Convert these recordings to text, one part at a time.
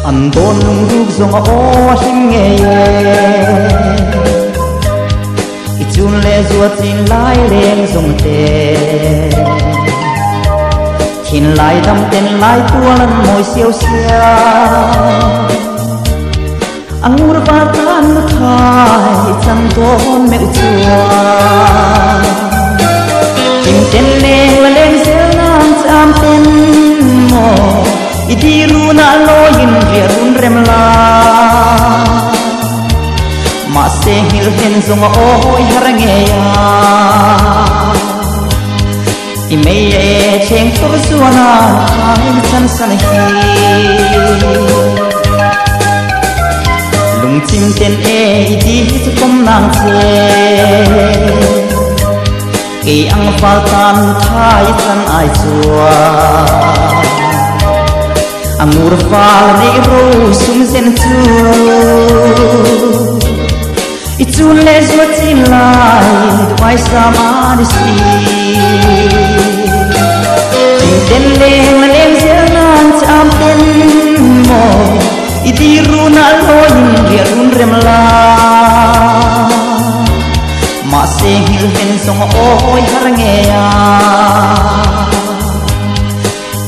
an tôn lung ruk zong o him nghe i chun le zuat tin lai leng zong te thiên lai đâm tên lai tua lần môi siêu xia angur va tan khai chăm tôn mẹ chua tim tên leng là leng xel nang cham tên mo idi runa lo in ria run rem la ma se hil hen zong oi harange ya i mei e cheng tur suana hai chan san hi lung chim ten e di chu kom nang che ke ang fal tan thai chan ai chua angur fal nei ro sum sen chu i chun le zo chin lai dwai sama ni si den leng leng zel nan cham ten mo i di runa lo in ria run rem la ma se hil hen song oi harange ya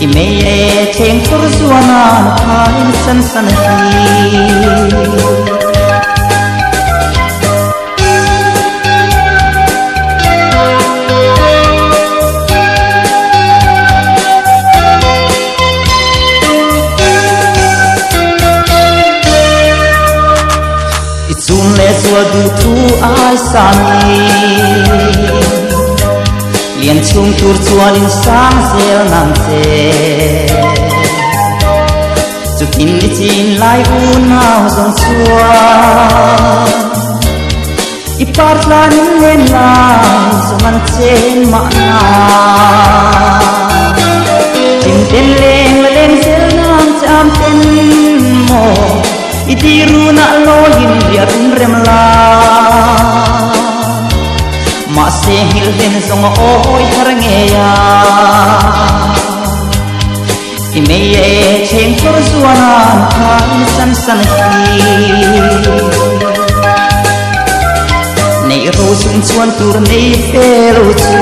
i mei e cheng tur zuana khai san san hi xua du thu ai sami liền chung tur chua linh sang zel nam che chu tin đi chin lai u nao song chua i par la nin len lai so man chen ma na tin ten leng la len zel nam cham ten mo i di runa lo in ria run rem la ma se hil hen song oi harange ya i mei e cheng tur zuana khai san san hi nei ro sum chuan tur nei pe ro chu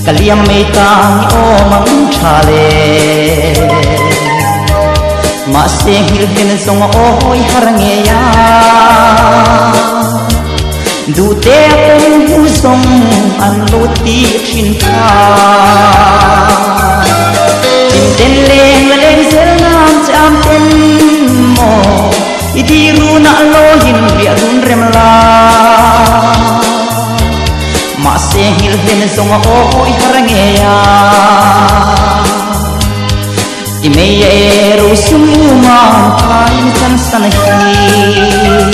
kaliam mei tang o mang tha le ma se hil hen song oi harange ya du te ong hu song an lo ti thin kha tin ten leng la leng zel nam cham ten mo i di runa lo in ria run rem la ma se hil hen song oi harange ya i mei e ro sum ma khai chan san hi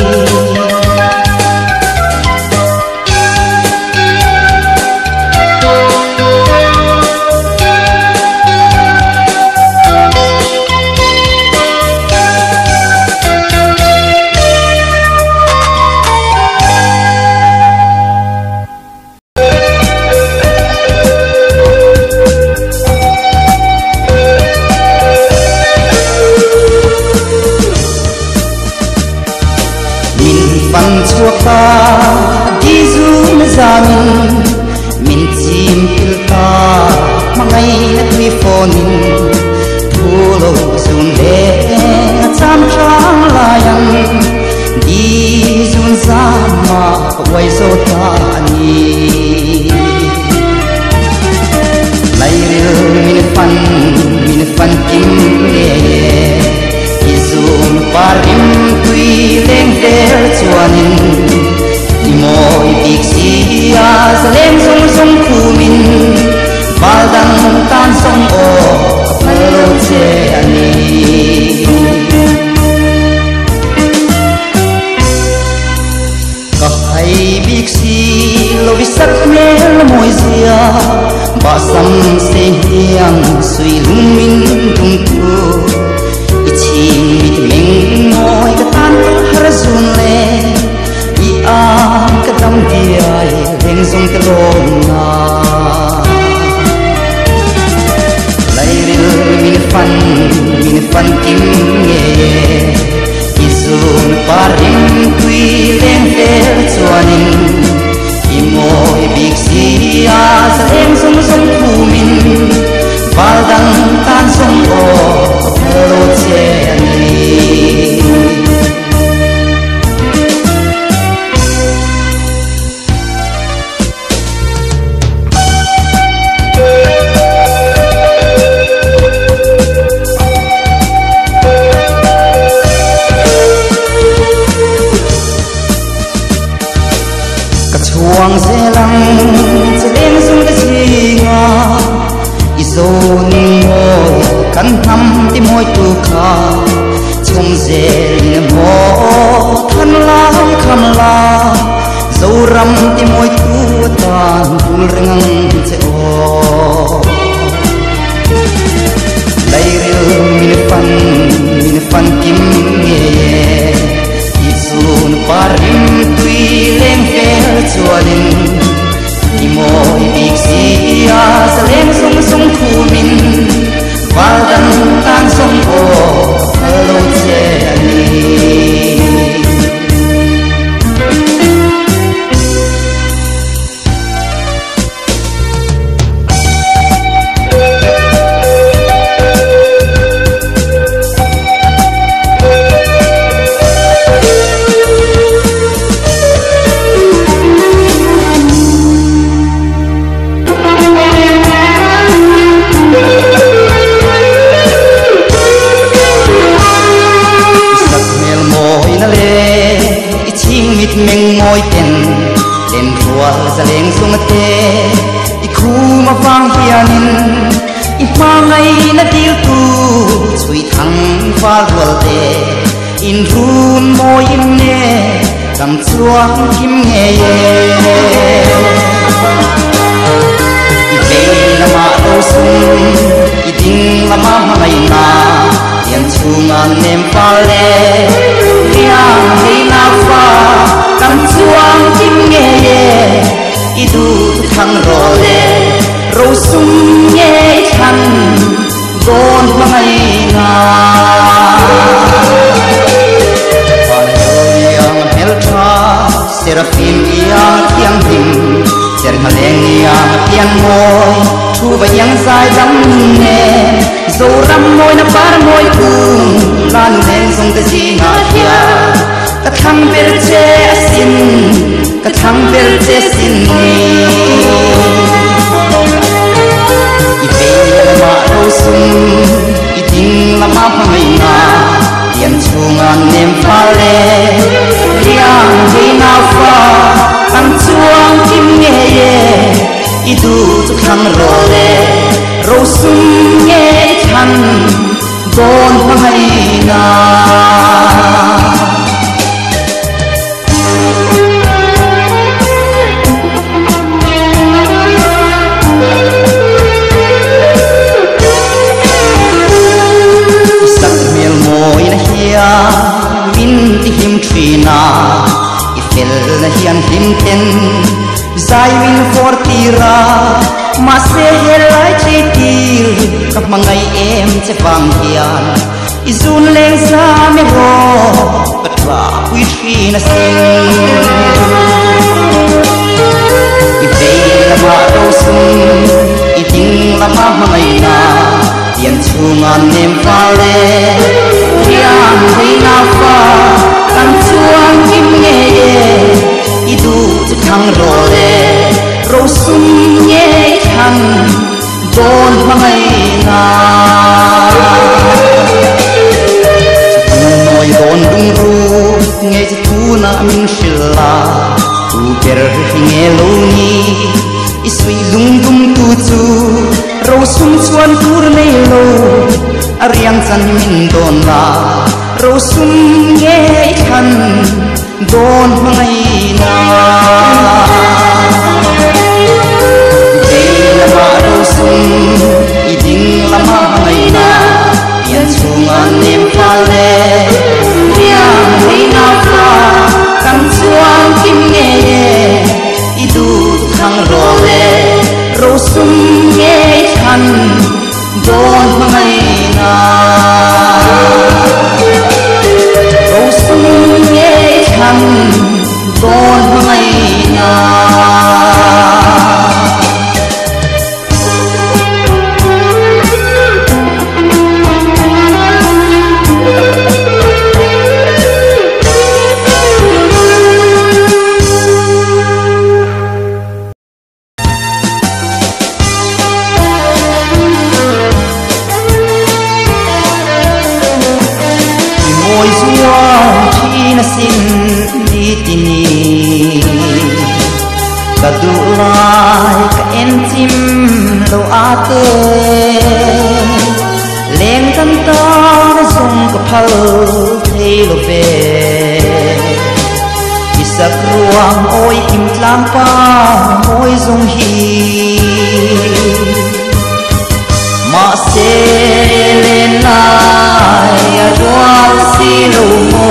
ta di du na zamin min chim pil ta mangai na tui phonin thulo zun le cham chang la yang di zun zama wai zo ta ni lai ril min fan kim le izum parim tui leng ter chuanin moi big sia zalem sung sung kumin baldang tan song o phalo che ani ka hai big si lo visat mel moi sia ba sam se hiang sui lung min tung tu ichim mit meng moi ka tan har sun le i am ka dam dia leng song ka lo na phần kim nghe izun parim tui leng fel chuanin i moi big sia seng sung sung kumin valdang tan sung o lo che ni chuang se lang se leng sung cái gì nga izon moi kan ham ti moi tu kha chung zel mo than la kham la zo ram ti moi tu tan tul reng che o lai ril min fan kim nge izun parim tui leng fel chuanin i moi big sia sa leng sung sung kumin valdan tan sung o lo che ni mình ngồi tên lên thua ra lên xuống tê i khu mà vang pianin i ma ngày na tiêu tu chui thăng pha ruột tê in run môi in nè cầm chuông kim nghe i về là mà đâu sung i ting là mà ngày na tiền chung an nem pha lê riang hay na pha cầm chuông kim nghe i du thăng rô lê rô sung nghe chăn gôn mai na Pale yang heltra seraphim yang thiang him ser haleng yang pian môi thu và yang sai dam nè dâu ram môi na par môi tung lan lên sông cái gì ngã kia cái thằng bel che xin cái thằng bel che xin ni i về mà đâu sung i ting là mà mai na tiền chung an nem pha lê riang hay na pha cầm chuông kim nghe i du cho thằng rô lê rô sung nghe thằng gôn mai na min ti him trina i fel na hian him ten zai min for tira ma se helai chi tir kap mangai em che wang hian i zun leng sa me ro patwa wi trina sing i ve la ma do sung i ting la ma mangai na tiền chung an nem pha lê riang hay na pha cầm chuông kim nghe i du cho thăng rô lê rô sung nghe thăng gôn mai na nói gôn đung ru nghe cho tu na min shilla tu ker nghe lo ni i sui lung dum tu chu rô sung chuan tur nei lo ariang chan min don la rô sung nghe khan don mai na về là mà rô sung i ding là mà mai na yên chung an nem pha lê riang hay na pha cầm chuông kim nghe i du thăng rô lê rô sung nghe khan don mai na na sin ni tini ka du lai ka en tim lo ate leng kan ta song ka phal thei lo ve isak ruang oi im tlang pa oi zong hi ma se len lai a rual si lo mo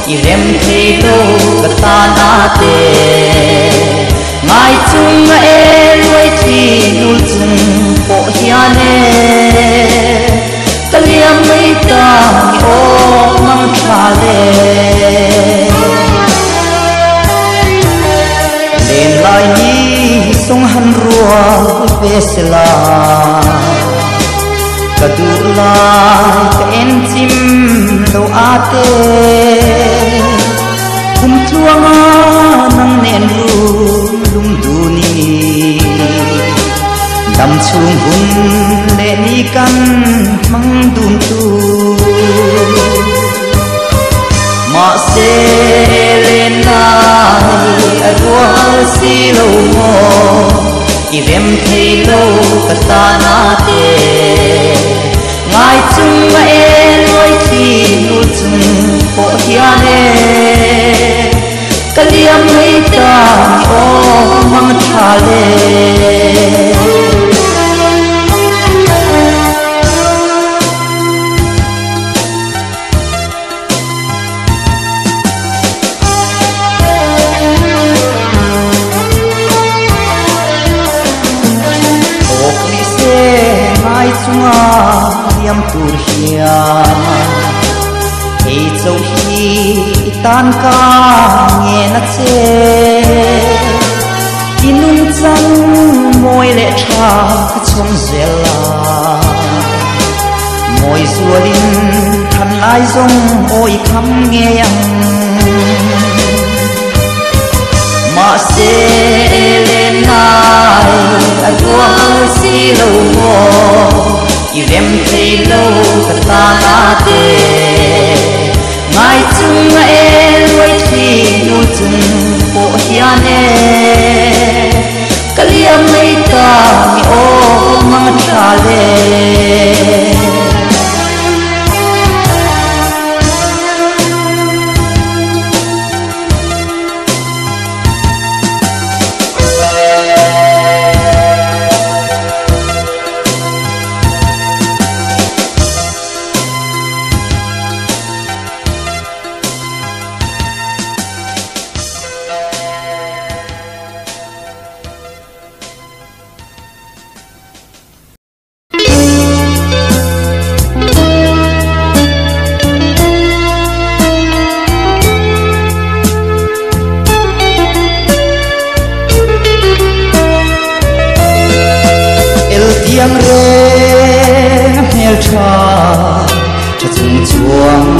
i rem thei lo ka ta na te ngai chung e loi thi nul chung po hiane ta liam mei ta o mang tha le len lai ni song han rual vesela ka du lai ka en chim lo ate kum thuanga nang nen ru lum du ni dam chung hun le ni kan mang dun tu ma se len lai a rual si lo mo i rem thei lo ka ta na te ngai chung ma e loi thi nu chung po hiane ka liam mei ta o mang tha le liam tur hian hei chau hi tan ka nge na che inun chang moi le tha ka chom zela moi zualin than lai zong oi kham nge yang ma se len nai a rual si lo mo i rem thei lo ka ta na te ngai chung e loi thi nu chung po hiane ka liam mei ta mi o mang tha le yang re mel cha cha chung chuang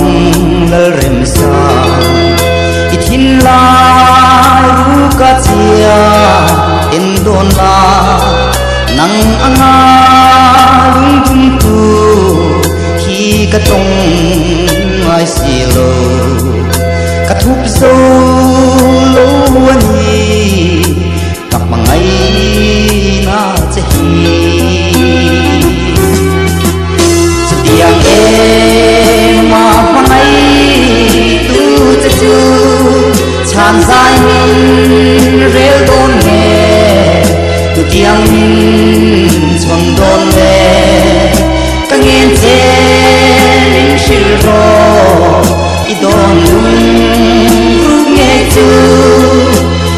lal rem sa i thin lai ru ka chia in don la nang anga lung tum tu khi ka tong ai si lo ka thup zo lo ani tak mangai na che hi yang em mà mai tu cho chu chan sai min rel don nghe tu tiếng chuang don nghe ka nghen che ling shil ro i don lung ru nghe chu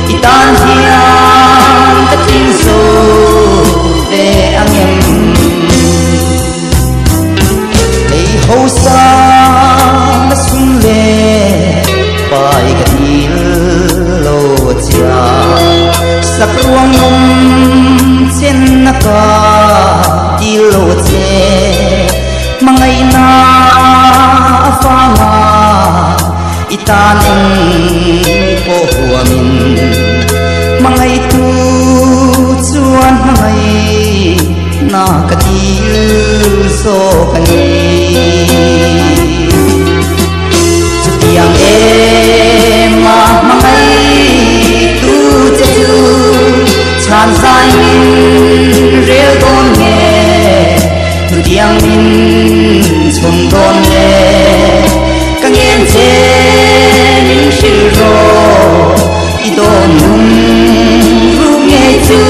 i tan hian ka tin so ve ang em hô sa na sung le pai ka til lo chia sak ruang nom chen na ka ti lo che mangai na fa nga itan eng po huamin mangai tu chuan mangai na ka til so ka ni yang min chum don le kang yen che min shil ro I don num ru nge chu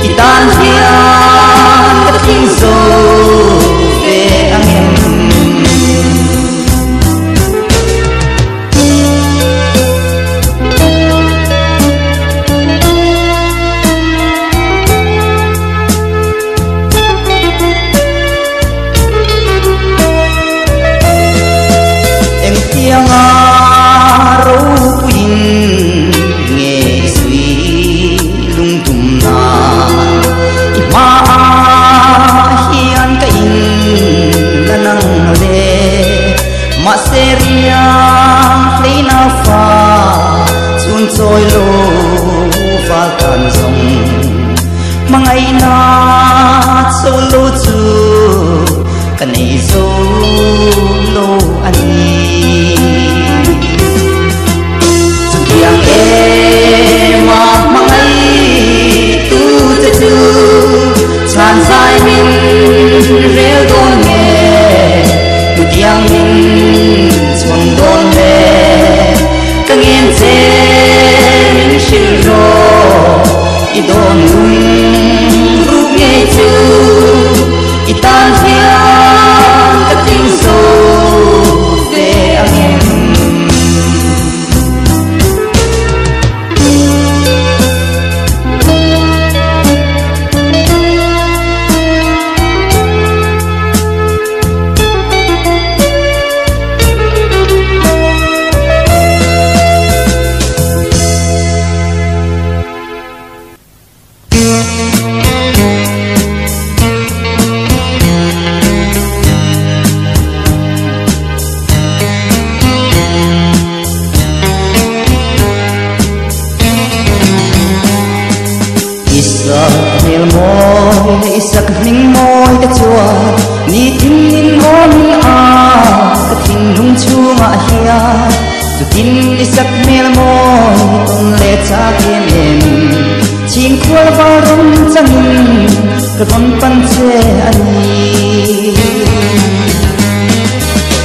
I tan hian ka ting zo ve ang em Rồi lô và tàn rồng mang ai na sâu lô chu cái này sâu lô anh chu tiếng em mà mang ai tu cha chu chan sai mình rêu đôn nghe tu tiếng mình chôn đôn về cái nghiền che I don't ruk nghe chu I tan hian ka ting so ve ang em Isak ning môi ta chua ni tin nin ngon ka tin lung chu ma hia tu tin isak mel môi ton le cha kien em ching khwal ba rom chang ka kon pan che ani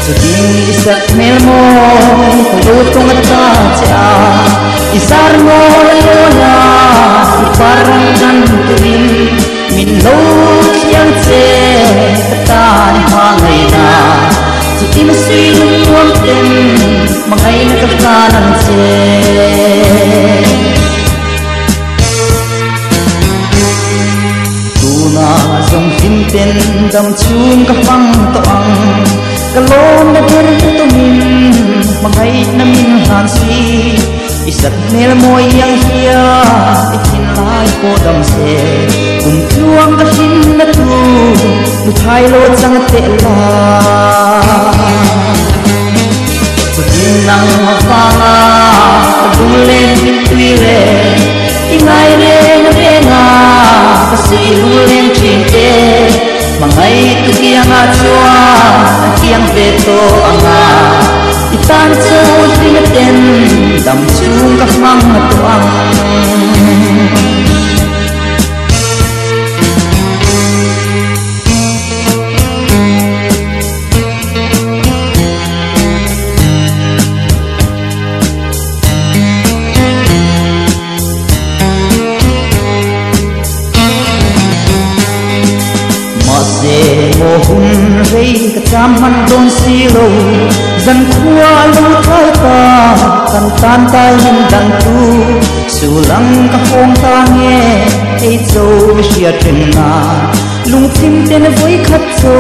tu tin isak mel môi ta lu tong ta cha isar môi lo na parang dan tuin min lo khiang che ta ni ha ngai na chu tin sui lung nuam ten mangai na ka ta nan che tu na song tin ten dam chung ka phang to ang ka lon na der tu min mangai na min han si Isak mel môi yang hia ikin lai ko dam se kum tuang ka hin na tu thai lo chang te la tu tin nang ma fa nga dung le min tui le ingai le re nga ka si lu len chin te mangai tu kiang a chua kiang ve to anga Itan chu tin ten dam chung ka mang na tuang mo hun rei ka cham man don si lo zan khua lu thai ta kan tan tai hin dan tu su lang ka hong ta nghe ei zo sia ten na lung tim ten voi khat zo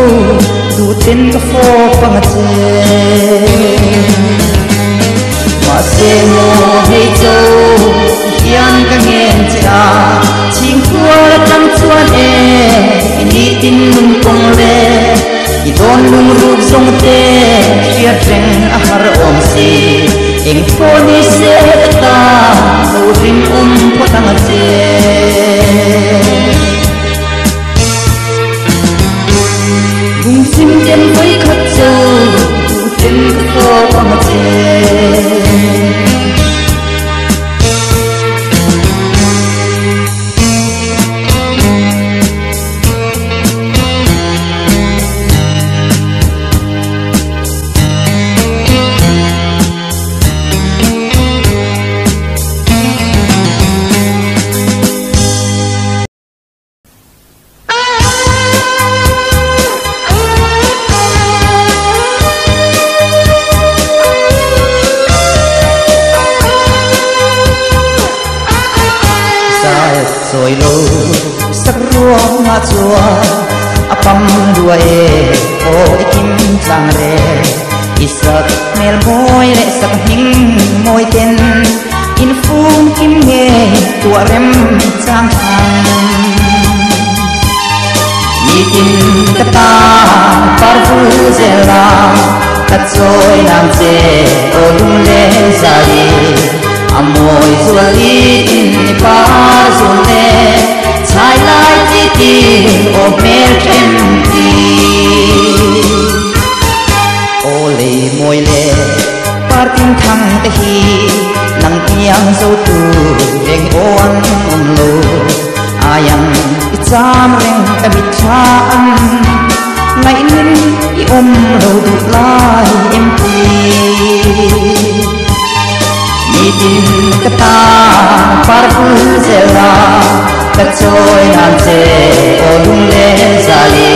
du ten ka fo pang che ma se mo hei zo hian ka ngen cha ching khua la tang chuan e ni tin lung kong le I don lung ruk song te chia treng a har om si eng pho ni se ta lo rin pho tang che lung sim ten voi khat zo ten pho pang che đua ôi kim trăng rê isak mel môi lệ sắc hình môi tên in phun kim nghe tua rem trang thang Itin kata parfu zela Katsoy nam che olung le zali Amoy zuali in par zule Chai lai titi o mer kemti Ole moy le partin thang te hi Nang tiang zo tu reng oan lo Ayang cham reng ta bit chaan ngày ninh i đầu đục lai em ti mi tin kata parfu zela katsoy nam che olung le zali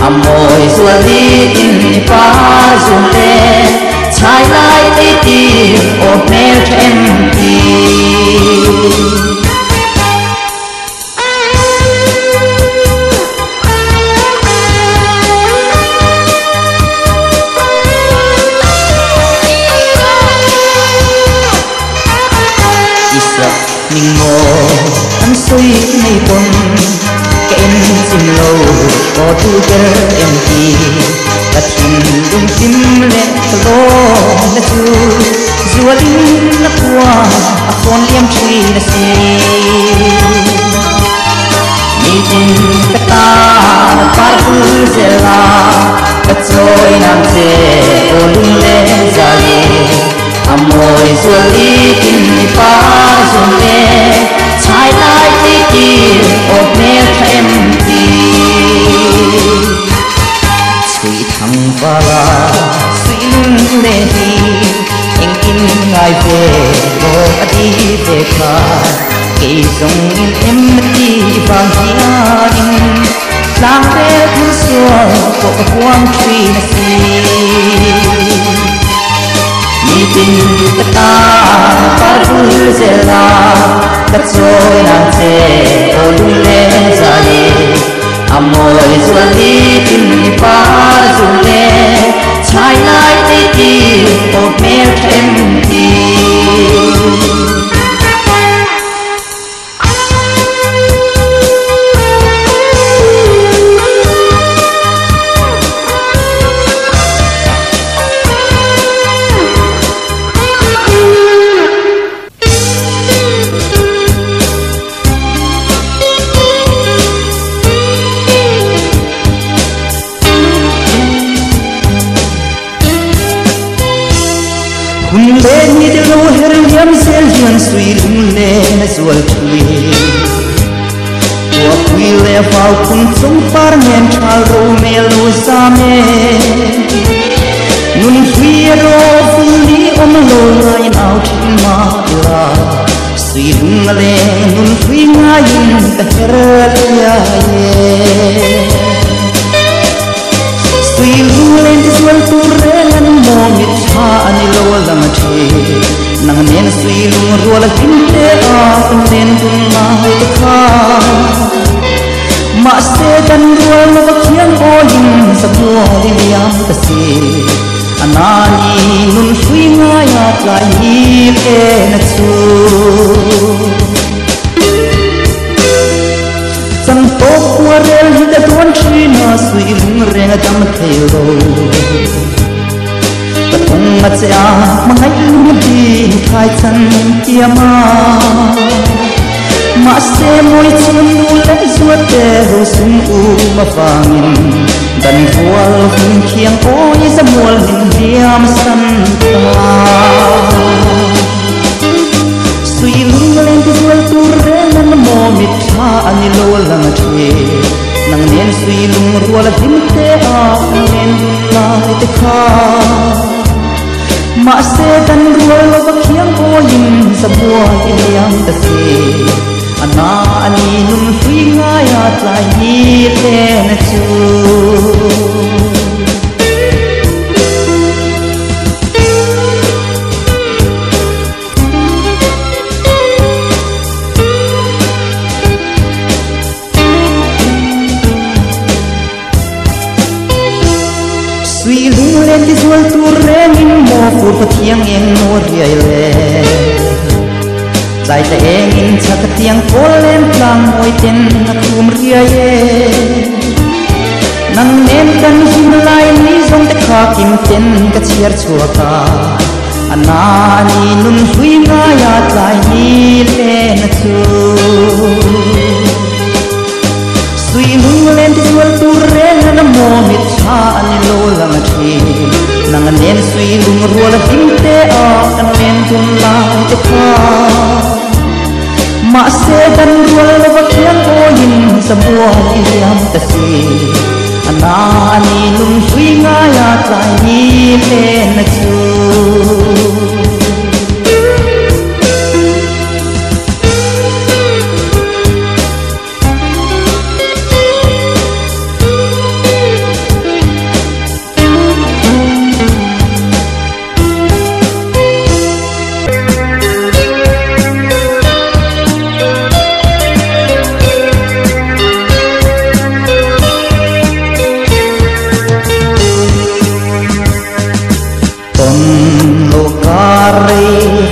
amoy zuali in pa zule chai lai ti ti o mer em ti Ninh ngô anh suy mây bông cái em chim lâu có thu cơ em đi là thìn đừng tim lệ lô là chu rùa linh là qua con liêm truy là xì mi tin cái ta parfu zela cái trôi nam che ô lung lệ ra đi amoy zuali in pa zule chai lai ti ti o mer em ti sweet thang vala sweet le hi eng in ngai ve o adi ve kha ke song in em ti vang hian lang ve thu suo ko kwang tri na si Itin kata parfu zela katsoy nam che olung le zali amoy zuali in pa zule chai lai ti ti o mer em ti Hun le ni de lo her yam sel yan sui lung le na zual tui Tua kui le fau kun chung par men chal ro me lo sa me Nun fui ro fun li om lo ngai nau chin ma ila Sui lung le nun fui ngai ta her ya ye Sui lung le de zual tu re lan mo mit ha ani lo lang the nang nen sui lung ro la tin te a nen dun ma hai kha ma se dan ro lo khian o yin sa mo di yam ta si anani nun sui nga ya lai hi e na chu Sang to kwa rel hi da tuan chi na sui lung re na tam the lo Tung mặt xa mà ngay lúc đi khai chân kia mà xe môi chân u lấy ruột để hồ sung u mà vàng đàn vua hình khiêng ôi ra mùa hình diam sân ta suy lung lên thì ruột tu rê lên mò mịt cha anh lô lăng thề nang nên suy lung ruột là hình thế à nên lại thế kha ma se tan rual lo bakhiang ko yin sa bua ti liam ta se ana ani nun fui nga ya tlai hi te na chu suy lung lên thì xuân tu rê min mò phụt và thiêng em mùa riêng lệ dài tay em in chặt tiếng phố lên càng môi tên thum riêng nang nem kan him lai ni zong te kha kim ten ka chiar chua ka ana ni nun hui nga ya tlai ni le na chu sui lung len ti wal tu re na mo mit cha ani lo lang thi nang nen sui lung rual him te a kan len tun la te kha ma se dan rual va kian o yin sa bo iam ta si ana ani lung hui nga ya tlai ni le na chu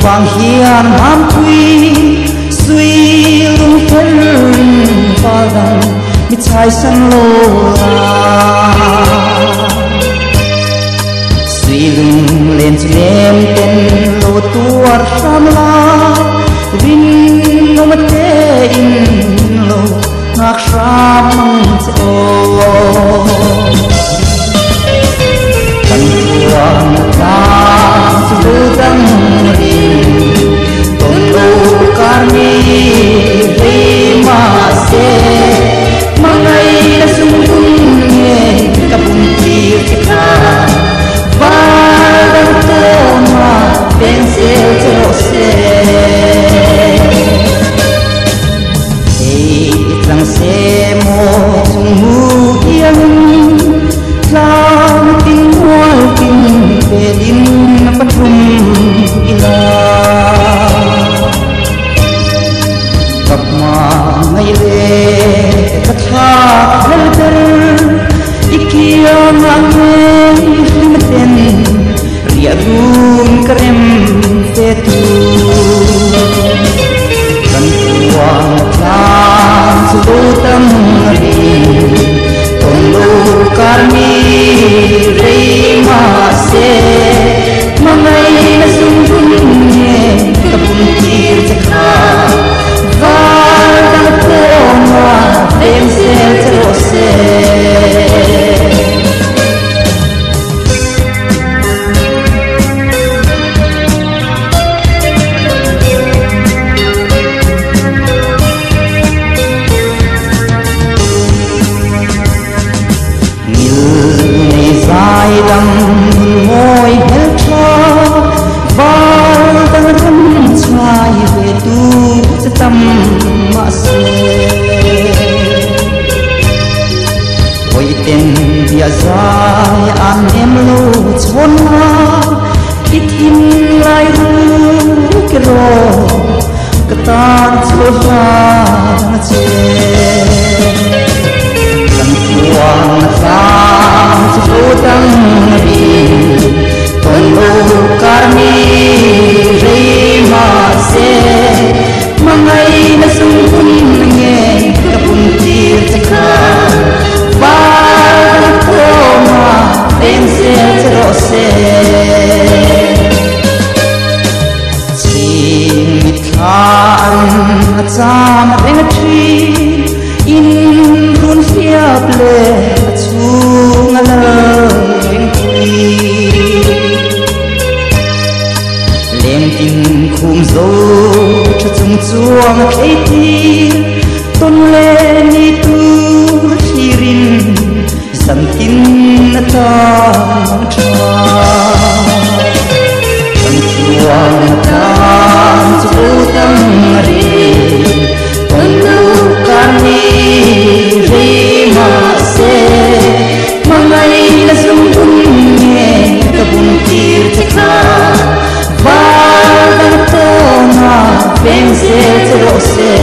vang hiền ham quy suy lung phân và rằng mít chai san lô suy lung lên em tên lô tuar sam la vin no mate in lo ngak sam o kan tuang ta su dang karmi rima se mangai na sungkunge kapun tirka valang toma pensel terose tlang se mo sungmu yang tlang tin wal tin pelin patum ila ngày lệ cắt thả hel ter ikia ngang lim ten ria run krem te tu kan tuang tan su tam ri ton lo karmi rei ma se mangai na sung dun ne kapun tir chakha pensel terose như dài đầm ngồi hết cho vào tăng thân trai về tu sẽ tâm mà tên bia dài an em lâu chôn hoa ít in lại ru cái ro cái tan chôn hoa che lần tuang sang chôn tăng đi ton lâu karmi rei ma se mangai na sung kun nghe kapun tir chakha pensel terose chim mithan cham reng tri in run fiap le chung ala reng tri lem tin khum zo cha chung chuang khei ti ton le ni tu hirin sam tin ta cha sam chuang ta chu tam ri ton lu karmi ri ma se mangai na sum kun ne kapun tir chakha va to na pensel terose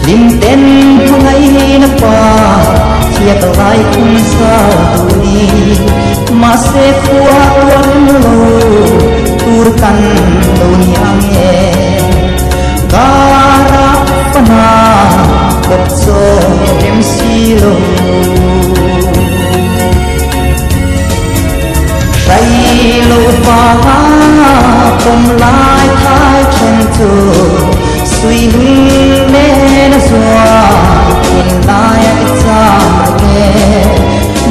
lim tên ngay nắp ba thiệt lại không sao tuổi mà sẽ qua tuần lâu tur kan dunia nghe cara pernah kopso em silo say lâu pha không lại thái chân tu suy hương lên xóa in lại xa nghe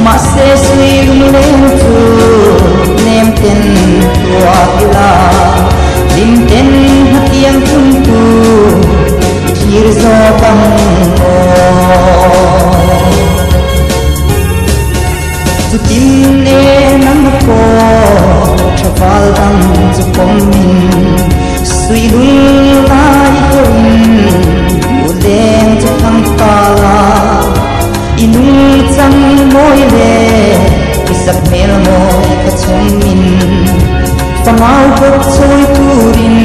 mà sẽ suy hương lên tu nem tên tua kila lim tên hatiang tuntu khir zo kam tu tin ne nam ko chawal tam tu kom min suy hương lai hương u đen tu thăng pala inung chang moi le isak mel moi ka chum min Pangau bok soy turin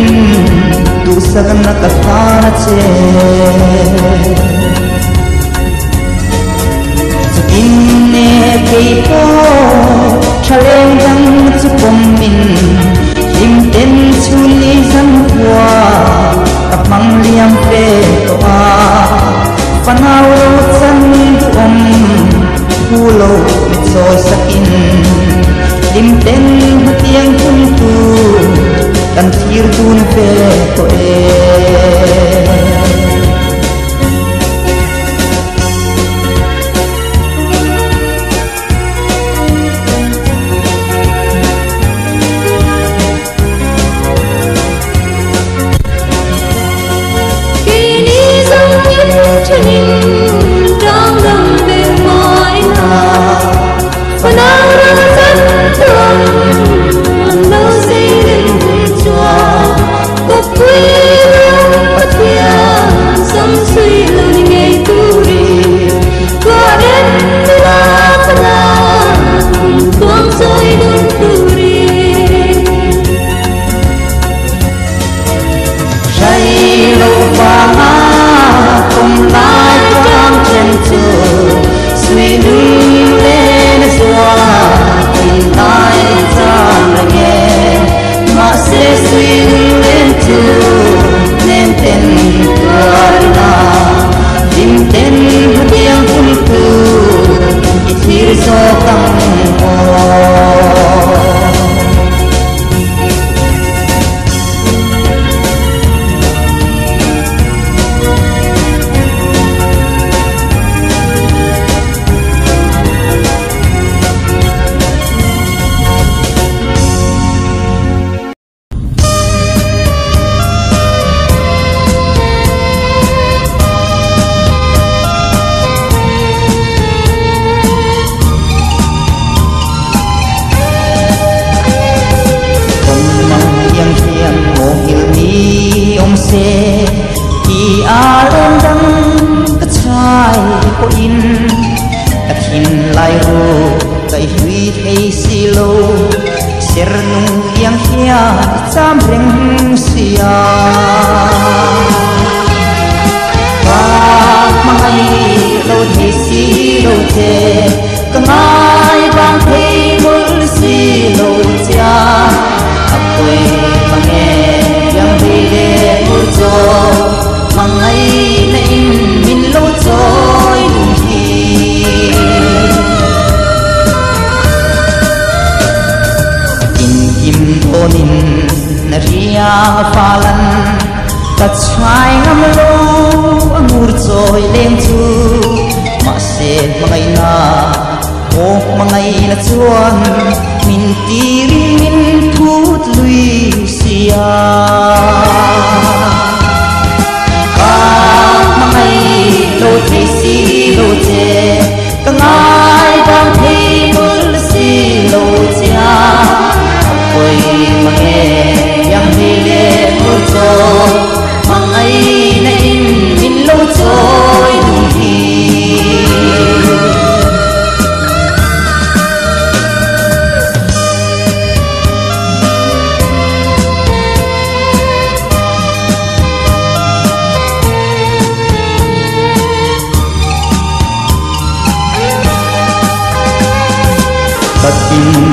tu sagan na katana che Zukin ne kei po chaleng dang zu pom min lim ten chu ni zan hua kap mang liam pe to a Pangau ro chan du om hulo mit soy sakin lim tên tiếng thung tu tan thir dun về to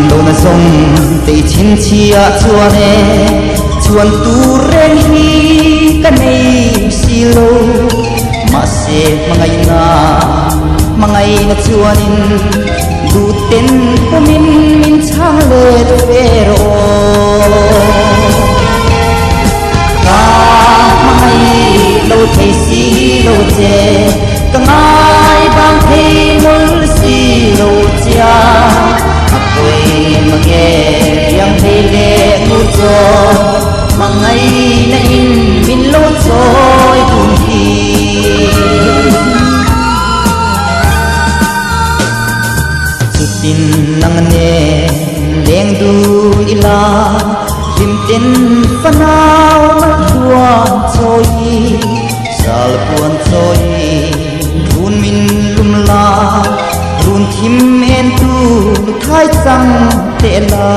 đâu na sông tây chín chia chua nè chuan tu ren hi cái này xì lô mà se mangai na chuanin du ten po min cha le pero ka mangai lo thei si lo che ka ngai bang thei mul si lo cha apoi mange yang thei le mu cho mangai na in min lo choi kun hi tin nang ne leng du ila lim tin fanao mal tuan choi sal puan choi run min lum la run thim en tu khai chang te la